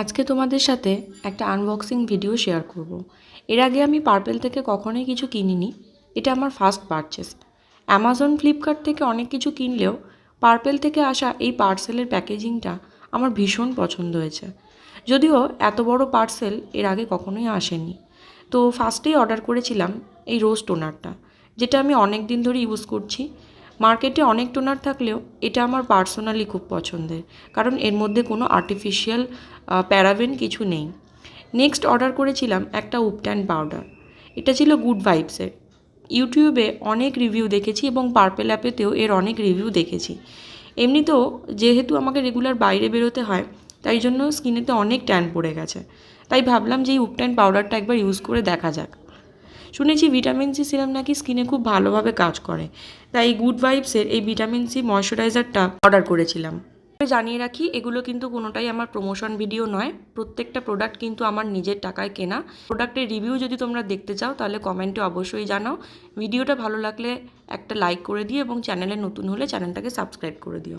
আজকে তোমাদের সাথে একটা আনবক্সিং ভিডিও শেয়ার করব। এর আগে আমি পার্পেল থেকে কখনোই কিছু কিনিনি। এটা আমার ফার্স্ট পারচেস। অ্যামাজন ফ্লিপকার্ট থেকে অনেক কিছু কিনলেও পার্পেল থেকে আসা এই পার্সেলের প্যাকেজিংটা আমার ভীষণ পছন্দ হয়েছে। যদিও এত বড় পার্সেল এর আগে কখনোই আসেনি। তো ফার্স্টেই অর্ডার করেছিলাম এই রোজ টোনারটা, যেটা আমি অনেক দিন ধরে ইউজ করছি। মার্কেটে অনেক টোনার থাকলেও এটা আমার পার্সোনালি খুব পছন্দের, কারণ এর মধ্যে কোনো আর্টিফিশিয়াল প্যারাবেন কিছু নেই। নেক্সট অর্ডার করেছিলাম একটা উপট্যান পাউডার। এটা ছিল গুড ভাইবসের। ইউটিউবে অনেক রিভিউ দেখেছি এবং পার্পেল অ্যাপেতেও এর অনেক রিভিউ দেখেছি। এমনিতেও যেহেতু আমাকে রেগুলার বাইরে বেরোতে হয়, তাই জন্য স্কিনেতে অনেক ট্যান পড়ে গেছে। তাই ভাবলাম যে এই উপট্যান পাউডারটা একবার ইউজ করে দেখা যাক। শুনেছি ভিটামিন সি সিরাম নাকি স্কিনে খুব ভালোভাবে কাজ করে, তাই গুড ভাইবসের এই ভিটামিন সি ময়শ্চারাইজারটা অর্ডার করেছিলাম। জানিয়ে রাখি, এগুলো কিন্তু কোনোটাই আমার প্রমোশন ভিডিও নয়। প্রত্যেকটা প্রোডাক্ট কিন্তু আমার নিজের টাকায় কেনা। প্রোডাক্টের রিভিউ যদি তোমরা দেখতে চাও তাহলে কমেন্টে অবশ্যই জানাও। ভিডিওটা ভালো লাগলে একটা লাইক করে দিও এবং চ্যানেলে নতুন হলে চ্যানেলটাকে সাবস্ক্রাইব করে দিও।